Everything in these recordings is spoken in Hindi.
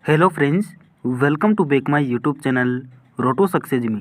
Hello friends, welcome to back my YouTube channel road to success me.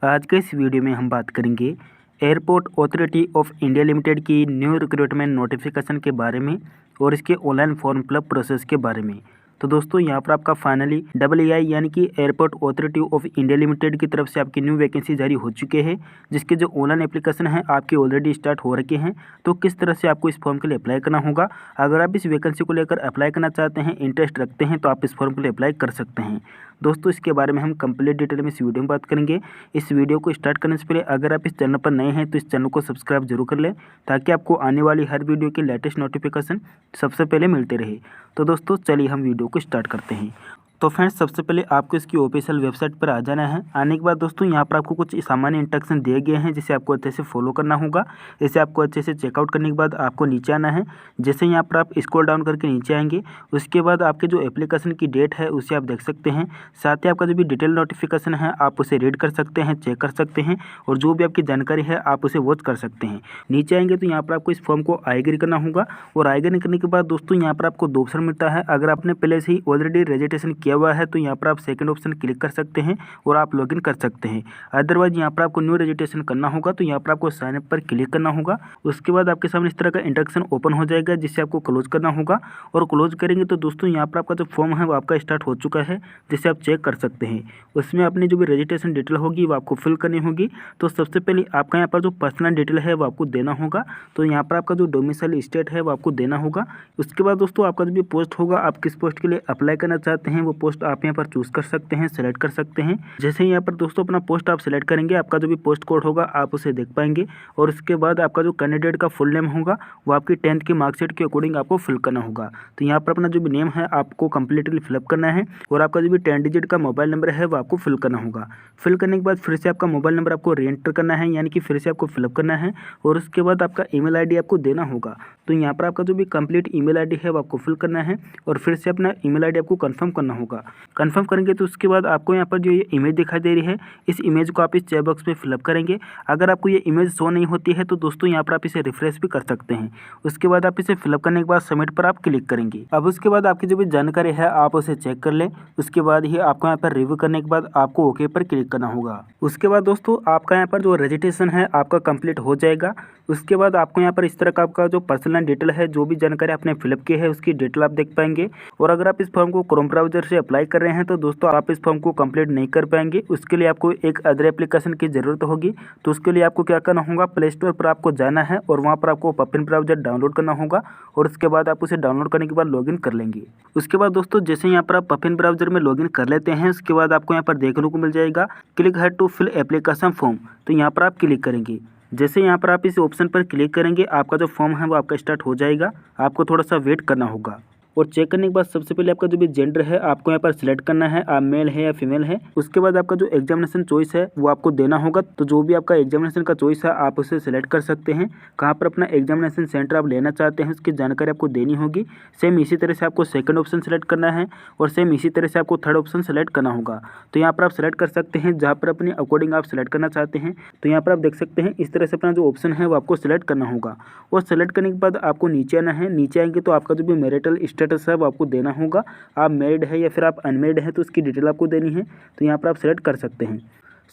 आज के इस वीडियो में हम बात करेंगे Airport Authority of India Limited की न्यू रिक्रूटमेंट नोटिफिकेशन के बारे में और इसके ऑनलाइन फॉर्म फिलअप प्रोसेस के बारे में। तो दोस्तों यहाँ पर आपका फाइनली EI यानी कि airport Authority of India Limited की तरफ से आपकी न्यू वैकेंसी जारी हो चुके हैं, जिसके जो ऑनलाइन एप्लीकेशन है आपके ऑलरेडी स्टार्ट हो रखे हैं। तो किस तरह से आपको इस फॉर्म के लिए अप्लाई करना होगा, अगर आप इस वैकेंसी को लेकर अप्लाई करना चाहते हैं, इंटरेस्ट रखते हैं, तो आप इस फॉर्म के लिए अप्लाई कर सकते हैं। दोस्तों इसके बारे में हम कंप्लीट डिटेल में इस वीडियो में बात करेंगे। इस वीडियो को स्टार्ट करने से पहले अगर आप इस चैनल पर नए हैं तो इस चैनल को सब्सक्राइब जरूर कर लें, ताकि आपको आने वाली हर वीडियो की लेटेस्ट नोटिफिकेशन सबसे पहले मिलते रहे। तो दोस्तों चलिए हम वीडियो को स्टार्ट करते हैं। तो फ्रेंड्स सबसे पहले आपको इसकी ऑफिशियल वेबसाइट पर आ जाना है। आने के बाद दोस्तों यहाँ पर आपको कुछ सामान्य इंस्ट्रक्शन दिए गए हैं, जिसे आपको अच्छे से फॉलो करना होगा। इसे आपको अच्छे से चेकआउट करने के बाद आपको नीचे आना है। जैसे यहाँ पर आप स्क्रॉल डाउन करके नीचे आएंगे, उसके बाद आपके जो एप्लीकेशन की डेट है उसे आप देख सकते हैं। साथ ही आपका जो भी डिटेल नोटिफिकेशन है आप उसे रीड कर सकते हैं, चेक कर सकते हैं, और जो भी आपकी जानकारी है आप उसे वॉच कर सकते हैं। नीचे आएंगे तो यहाँ पर आपको इस फॉर्म को आई एग्री करना होगा, और आई एग्री करने के बाद दोस्तों यहाँ पर आपको दो ऑप्शन मिलता है। अगर आपने पहले से ही ऑलरेडी रजिस्ट्रेशन किया हुआ है तो यहाँ पर आप सेकंड ऑप्शन क्लिक कर सकते हैं और आप लॉगिन कर सकते हैं। अदरवाइज यहाँ पर आपको न्यू रजिस्ट्रेशन करना होगा, तो यहाँ पर आपको साइन अप पर क्लिक करना होगा। उसके बाद आपके सामने इस तरह का इंस्ट्रक्शन ओपन हो जाएगा, जिसे आपको क्लोज करना होगा। और क्लोज करेंगे तो दोस्तों यहाँ पर आपका जो फॉर्म है वो आपका स्टार्ट हो चुका है, जिसे आप चेक कर सकते हैं। उसमें अपनी जो भी रजिस्ट्रेशन डिटेल होगी वो आपको फिल करनी होगी। तो सबसे पहले आपका यहाँ पर जो पर्सनल डिटेल है वो आपको देना होगा। तो यहाँ पर आपका जो डोमिसाइल स्टेट है वो आपको देना होगा। उसके बाद दोस्तों आपका जो भी पोस्ट होगा, आप किस पोस्ट के लिए अप्लाई करना चाहते हैं वो पोस्ट आप यहाँ पर चूज कर सकते हैं, सेलेक्ट कर सकते हैं। जैसे यहाँ पर दोस्तों अपना पोस्ट आप सेलेक्ट करेंगे, आपका जो भी पोस्ट कोड होगा आप उसे देख पाएंगे। और उसके बाद आपका जो कैंडिडेट का फुल नेम होगा वो आपकी 10th की मार्कशीट के अकॉर्डिंग आपको फिल करना होगा। तो यहाँ पर अपना जो भी नेम है आपको कंप्लीटली फिलअप करना है, और आपका जो भी 10 डिजिट का मोबाइल नंबर है वो आपको फिल करना होगा। फिल करने के बाद फिर से आपका मोबाइल नंबर आपको री एंटर करना है, यानी कि फिर से आपको फिलअप करना है। और उसके बाद आपका ईमेल आईडी आपको देना होगा। तो यहाँ पर आपका जो भी कंप्लीट ईमेल आईडी है वो आपको फिल करना है, और फिर से अपना ईमेल आईडी आपको कंफर्म करना होगा। कंफर्म करेंगे तो उसके बाद आपको यहाँ पर जो ये इमेज दिखाई दे रही है, इस इमेज को आप इस चेक बॉक्स में फिलअप करेंगे। अगर आपको ये इमेज शो नहीं होती है तो दोस्तों यहाँ पर आप इसे रिफ्रेश भी कर सकते हैं। उसके बाद आप इसे फिलअप करने के बाद सबमिट पर आप क्लिक करेंगे। अब उसके बाद आपकी जो भी जानकारी है आप उसे चेक कर लें। उसके बाद ही आपको यहाँ पर रिव्यू करने के बाद आपको ओके पर क्लिक करना होगा। उसके बाद दोस्तों आपका यहाँ पर जो रजिस्ट्रेशन है आपका कंप्लीट हो जाएगा। उसके बाद आपको यहाँ पर इस तरह का आपका जो पर्सनल डिटेल है, जो भी जानकारी आपने फिलअप की है उसकी डिटेल आप देख पाएंगे। और अगर आप इस फॉर्म को क्रोम ब्राउजर से अप्लाई कर रहे हैं तो दोस्तों आप इस फॉर्म को कंप्लीट नहीं कर पाएंगे। उसके लिए आपको एक अदर एप्लीकेशन की ज़रूरत होगी। तो उसके लिए आपको क्या करना होगा, प्ले स्टोर पर आपको जाना है और वहाँ पर आपको पपिन ब्राउजर डाउनलोड करना होगा। और उसके बाद आप उसे डाउनलोड करने के बाद लॉगिन कर लेंगे। उसके बाद दोस्तों जैसे यहाँ पर आप पपिन ब्राउजर में लॉगिन कर लेते हैं, उसके बाद आपको यहाँ पर देखने को मिल जाएगा click here to fill application form. तो यहाँ पर आप क्लिक करेंगे। जैसे यहाँ पर आप इस ऑप्शन पर क्लिक करेंगे, आपका जो फॉर्म है वो आपका स्टार्ट हो जाएगा। आपको थोड़ा सा वेट करना होगा। और चेक करने के बाद सबसे पहले आपका जो भी जेंडर है आपको यहाँ पर सिलेक्ट करना है, आप मेल है या फीमेल है। उसके बाद आपका जो एग्जामिनेशन चॉइस है वो आपको देना होगा। तो जो भी आपका एग्जामिनेशन का चॉइस है आप उसे सिलेक्ट कर सकते हैं। कहाँ पर अपना एग्जामिनेशन सेंटर आप लेना चाहते हैं उसकी जानकारी आपको देनी होगी। सेम इसी तरह से आपको सेकंड ऑप्शन सेलेक्ट करना है, और सेम इसी तरह से आपको थर्ड ऑप्शन सेलेक्ट करना होगा। तो यहाँ पर आप सेलेक्ट कर सकते हैं जहाँ पर अपने अकॉर्डिंग आप सेलेक्ट करना चाहते हैं। तो यहाँ पर आप देख सकते हैं इस तरह से अपना जो ऑप्शन है वो आपको सेलेक्ट करना होगा। और सेलेक्ट करने के बाद आपको नीचे आना है। नीचे आएंगे तो आपका जो भी मैरिटल स्टेटस है वो आपको देना होगा। आप मैरिड है या फिर आप अनमैरिड है तो उसकी डिटेल आपको देनी है। तो यहाँ पर आप सेलेक्ट कर सकते हैं।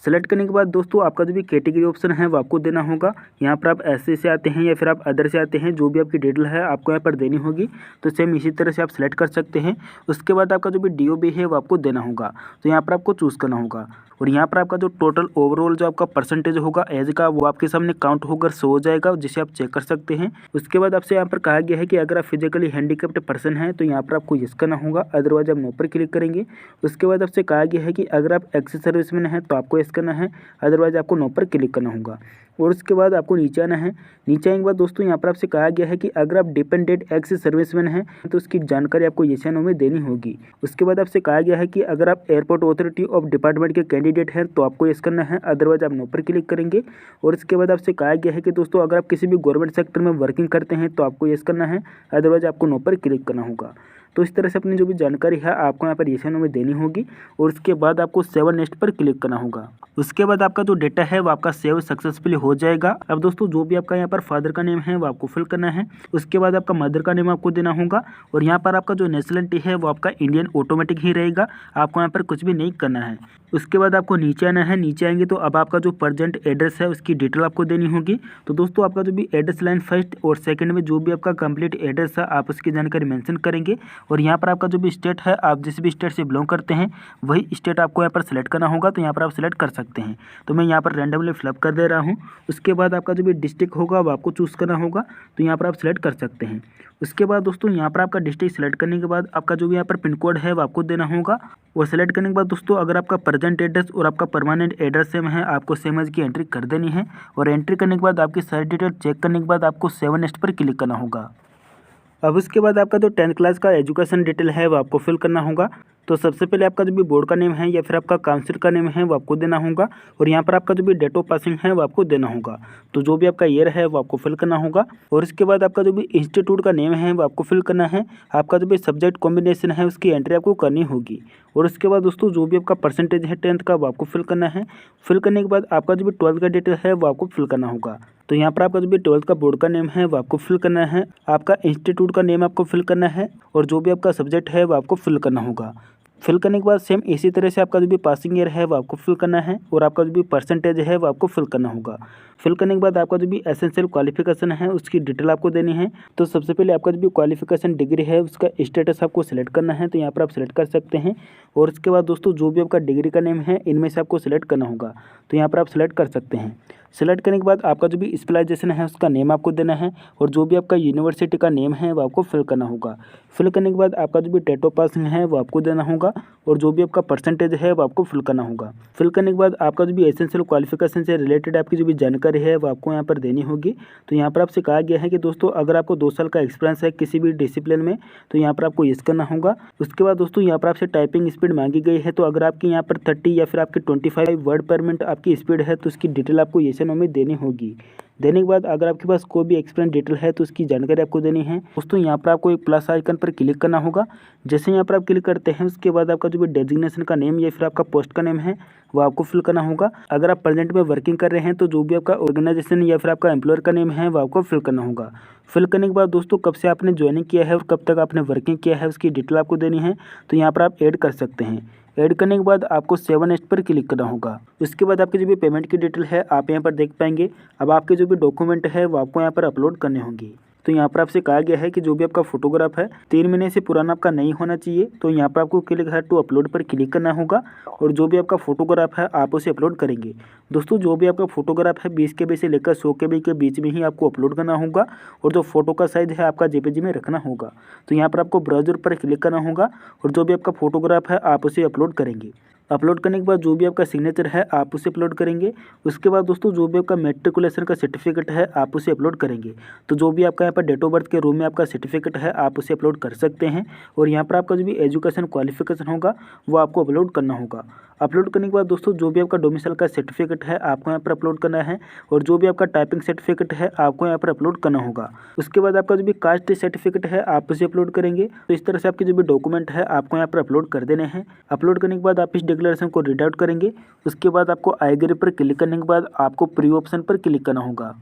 सेलेक्ट करने के बाद दोस्तों आपका जो भी कैटेगरी ऑप्शन है वो आपको देना होगा। यहाँ पर आप एससी से आते हैं या फिर आप अदर से आते हैं, जो भी आपकी डिटेल है आपको यहाँ पर देनी होगी। तो सेम इसी तरह से आप सेलेक्ट कर सकते हैं। उसके बाद आपका जो भी DOB है वो आपको देना होगा। तो यहाँ पर आपको चूज़ करना होगा। और यहाँ पर आपका जो टोटल ओवरऑल जो आपका परसेंटेज होगा एज का वो आपके सामने काउंट होकर शो हो जाएगा, जिसे आप चेक कर सकते हैं। उसके बाद आपसे यहाँ पर कहा गया है कि अगर आप फिजिकली हैंडीकैप्ड पर्सन हैं तो यहाँ पर आपको यस करना होगा, अदरवाइज आप नो पर क्लिक करेंगे। उसके बाद आपसे कहा गया है कि अगर आप एक्स सर्विसमैन हैं तो आपको यस करना है, अदरवाइज आपको नो पर क्लिक करना होगा। और उसके बाद आपको नीचे आना है। नीचे आने के बाद दोस्तों यहाँ पर आपसे कहा गया है कि अगर आप डिपेंडेंट एक्स सर्विसमैन हैं तो उसकी जानकारी आपको येस या नो में देनी होगी। उसके बाद आपसे कहा गया है कि अगर आप एयरपोर्ट अथॉरिटी ऑफ डिपार्टमेंट के कैंडिडेट हैं तो आपको येस करना है, अदरवाइज आप नो पर क्लिक करेंगे। और इसके बाद आपसे कहा गया है कि दोस्तों अगर आप किसी भी गवर्नमेंट सेक्टर में वर्किंग करते हैं तो आपको येस करना है, अदरवाइज आपको नो पर क्लिक करना होगा। तो इस तरह से अपनी जो भी जानकारी है आपको यहाँ पर येस या नो में देनी होगी और उसके बाद आपको सेव नेक्स्ट पर क्लिक करना होगा। उसके बाद आपका जो डेटा है वो आपका सेव सक्सेसफुली हो जाएगा। अब दोस्तों जो भी आपका यहाँ पर फादर का नेम है वो आपको फिल करना है, उसके बाद आपका मदर का नेम आपको देना होगा और यहाँ पर आपका जो नेशनलिटी है वो आपका इंडियन ऑटोमेटिक ही रहेगा, आपको यहाँ पर कुछ भी नहीं करना है। उसके बाद आपको नीचे आना है, नीचे आएंगे तो अब आपका जो प्रेजेंट एड्रेस है उसकी डिटेल आपको देनी होगी। तो दोस्तों आपका जो भी एड्रेस लाइन फर्स्ट और सेकंड में जो भी आपका कंप्लीट एड्रेस है आप उसकी जानकारी मेंशन करेंगे और यहाँ पर आपका जो भी स्टेट है आप जिस भी स्टेट से बिलोंग करते हैं वही स्टेट आपको यहाँ पर सेलेक्ट करना होगा, तो यहाँ पर आप सेलेक्ट कर सकते हैं। तो मैं यहाँ पर रैंडमली फिलअप कर दे रहा हूँ। उसके बाद आपका जो भी डिस्ट्रिक्ट होगा वो आपको चूज़ करना होगा, तो यहाँ पर आप सेलेक्ट कर सकते हैं। उसके बाद दोस्तों यहाँ पर आपका डिस्ट्रिक्ट सेलेक्ट करने के बाद आपका जो भी यहाँ पर पिन कोड है वो आपको देना होगा और सेलेक्ट करने के बाद दोस्तों अगर आपका प्रेजेंट एड्रेस और आपका परमानेंट एड्रेस सेम है आपको सेम एज की एंट्री कर देनी है और एंट्री करने के बाद आपकी सारी डिटेल चेक करने के बाद आपको सेव नेक्स्ट पर क्लिक करना होगा। अब उसके बाद आपका जो 10th क्लास का एजुकेशन डिटेल है वो आपको फिल करना होगा। तो सबसे पहले आपका जो भी बोर्ड का नेम है या फिर आपका काउंसिल का नेम है वो आपको देना होगा और यहाँ पर आपका जो भी डेट ऑफ पासिंग है वो आपको देना होगा। तो जो भी आपका ईयर है वो आपको फिल करना होगा और इसके बाद आपका जो भी इंस्टीट्यूट का नेम है वो आपको फिल करना है। आपका जो भी सब्जेक्ट कॉम्बिनेशन है उसकी एंट्री आपको करनी होगी और उसके बाद दोस्तों जो भी आपका परसेंटेज है 10th का वो आपको फिल करना है। फिल करने के बाद आपका जो भी 12th का डिटेल है वो आपको फिल करना होगा। तो यहाँ पर आपका जो भी 12th का बोर्ड का नेम है वो आपको फिल करना है, आपका इंस्टीट्यूट का नेम आपको फिल करना है और जो भी आपका सब्जेक्ट है वो आपको फिल करना होगा। फिल करने के बाद सेम इसी तरह से आपका जो भी पासिंग ईयर है वो आपको फिल करना है और आपका जो भी परसेंटेज है वो आपको फिल करना होगा। फिल करने के बाद आपका जो भी एसेंशियल क्वालिफिकेशन है उसकी डिटेल आपको देनी है। तो सबसे पहले आपका जो भी क्वालिफिकेशन डिग्री है उसका स्टेटस आपको सिलेक्ट करना है, तो यहाँ पर आप सिलेक्ट कर सकते हैं और उसके बाद दोस्तों जो भी आपका डिग्री का नेम है इनमें से आपको सिलेक्ट करना होगा, तो यहाँ पर आप सिलेक्ट कर सकते हैं। सेलेक्ट करने के बाद आपका जो भी स्पेशलाइजेशन है उसका नेम आपको देना है और जो भी आपका यूनिवर्सिटी का नेम है वो आपको फिल करना होगा। फिल करने के बाद आपका जो भी डेट ऑफ पासिंग है वो आपको देना होगा और जो भी आपका परसेंटेज है वो आपको फिल करना होगा। फिल करने के बाद आपका जो भी एसेंशियल क्वालिफिकेशन से रिलेटेड आपकी जो भी जानकारी है वो आपको यहाँ पर देनी होगी। तो यहाँ पर आपसे कहा गया है कि दोस्तों अगर आपको 2 साल का एक्सपीरियंस है किसी भी डिसिप्लिन में तो यहाँ पर आपको यस करना होगा। उसके बाद दोस्तों यहाँ पर आपसे टाइपिंग स्पीड मांगी गई है, तो अगर आपकी यहाँ पर 30 या फिर आपकी 25 वर्ड पर मिनट आपकी स्पीड है तो उसकी डिटेल आपको येस या नो में देनी होगी। देने के बाद अगर आपके पास कोई भी एक्सपीरियंस डिटेल है तो उसकी जानकारी आपको देनी है। दोस्तों यहाँ पर आपको एक प्लस आइकन पर क्लिक करना होगा। जैसे यहाँ पर आप क्लिक करते हैं उसके बाद आपका जो भी डेजिग्नेशन का नेम या फिर आपका पोस्ट का नेम है वो आपको फिल करना होगा। अगर आप प्रेजेंट में वर्किंग कर रहे हैं तो जो भी आपका ऑर्गेनाइजेशन या फिर आपका एम्प्लॉयर का नेम है वो आपको फिल करना होगा। फिल करने के बाद दोस्तों कब से आपने ज्वाइनिंग किया है और कब तक आपने वर्किंग किया है उसकी डिटेल आपको देनी है, तो यहाँ पर आप ऐड कर सकते हैं। ऐड करने के बाद आपको सेव नेक्स्ट पर क्लिक करना होगा। उसके बाद आपकी जो भी पेमेंट की डिटेल है आप यहाँ पर देख पाएंगे। अब आपके जो भी डॉक्यूमेंट है वो आपको यहाँ पर अपलोड करने होंगे। तो यहाँ पर आपसे कहा गया है कि जो भी आपका फोटोग्राफ है 3 महीने से पुराना आपका नहीं होना चाहिए, तो यहाँ पर आपको क्लिक है टू अपलोड पर क्लिक करना होगा और जो भी आपका फोटोग्राफ है आप उसे अपलोड करेंगे। दोस्तों जो भी आपका फोटोग्राफ है 20 KB से लेकर 100 KB के बीच में ही आपको अपलोड करना होगा और जो फोटो का साइज है आपका JPG में रखना होगा। तो यहाँ पर आपको ब्राउज़र पर क्लिक करना होगा और जो भी आपका फोटोग्राफ है आप उसे अपलोड करेंगे। अपलोड करने के बाद जो भी आपका सिग्नेचर है आप उसे अपलोड करेंगे। उसके बाद दोस्तों जो भी आपका मैट्रिकुलेशन का सर्टिफिकेट है आप उसे अपलोड करेंगे। तो जो भी आपका यहाँ पर डेट ऑफ बर्थ के रूम में आपका सर्टिफिकेट है आप उसे अपलोड कर सकते हैं और यहाँ पर आपका जो भी एजुकेशन क्वालिफिकेशन होगा वो आपको अपलोड करना होगा। अपलोड करने के बाद दोस्तों जो भी आपका डोमिसाइल का सर्टिफिकेट है आपको यहाँ पर अपलोड करना है और जो भी आपका टाइपिंग सर्टिफिकेट है आपको यहाँ पर अपलोड करना होगा। उसके बाद आपका जो भी कास्ट सर्टिफिकेट है आप उसे अपलोड करेंगे। तो इस तरह से आपके जो भी डॉक्यूमेंट है आपको यहाँ पर अपलोड कर देने हैं। अपलोड करने के बाद आप इस डिक्लेरेशन को रीड आउट करेंगे। उसके बाद आपको आई एग्री पर क्लिक करने के बाद आपको प्रीव्यू ऑप्शन पर क्लिक करना होगा।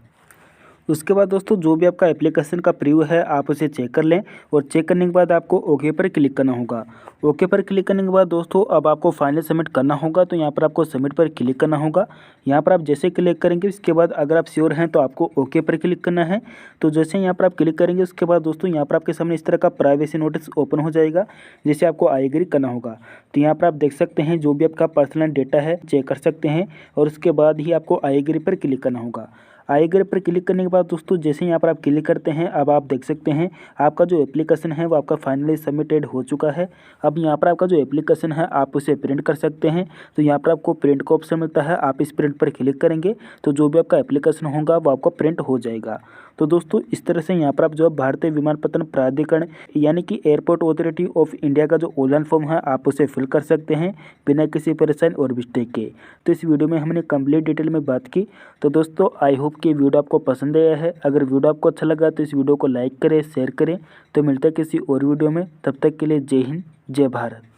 उसके बाद दोस्तों जो भी आपका एप्लीकेशन का प्रीव्यू है आप उसे चेक कर लें और चेक करने के बाद आपको ओके पर क्लिक करना होगा। ओके पर क्लिक करने के बाद दोस्तों अब आपको फाइनल सबमिट करना होगा, तो यहाँ पर आपको सबमिट पर क्लिक करना होगा। यहाँ पर आप जैसे क्लिक करेंगे उसके बाद अगर आप श्योर हैं तो आपको ओके पर क्लिक करना है। तो जैसे यहाँ पर आप क्लिक करेंगे उसके बाद दोस्तों यहाँ पर आपके सामने इस तरह का प्राइवेसी नोटिस ओपन हो जाएगा जिसे आपको आई एग्री करना होगा। तो यहाँ पर आप देख सकते हैं जो भी आपका पर्सनल डेटा है चेक कर सकते हैं और उसके बाद ही आपको आई एग्री पर क्लिक करना होगा। आई एग्री पर क्लिक करने के बाद दोस्तों जैसे यहाँ पर आप क्लिक करते हैं अब आप देख सकते हैं आपका जो एप्लीकेशन है वो आपका फाइनली सबमिटेड हो चुका है। अब यहाँ पर आपका जो एप्लीकेशन है आप उसे प्रिंट कर सकते हैं। तो यहाँ पर आपको प्रिंट का ऑप्शन मिलता है, आप इस प्रिंट पर क्लिक करेंगे तो जो भी आपका एप्लीकेशन होगा वो आपका प्रिंट हो जाएगा। तो दोस्तों इस तरह से यहाँ पर आप जो है भारतीय विमानपत्तन प्राधिकरण यानी कि एयरपोर्ट अथॉरिटी ऑफ इंडिया का जो ऑनलाइन फॉर्म है आप उसे फिल कर सकते हैं बिना किसी परेशानी और मिस्टेक के। तो इस वीडियो में हमने कंप्लीट डिटेल में बात की। तो दोस्तों आई होप कि वीडियो आपको पसंद आया है। अगर वीडियो आपको अच्छा लगा तो इस वीडियो को लाइक करें, शेयर करें। तो मिलता है किसी और वीडियो में, तब तक के लिए जय हिंद, जय भारत।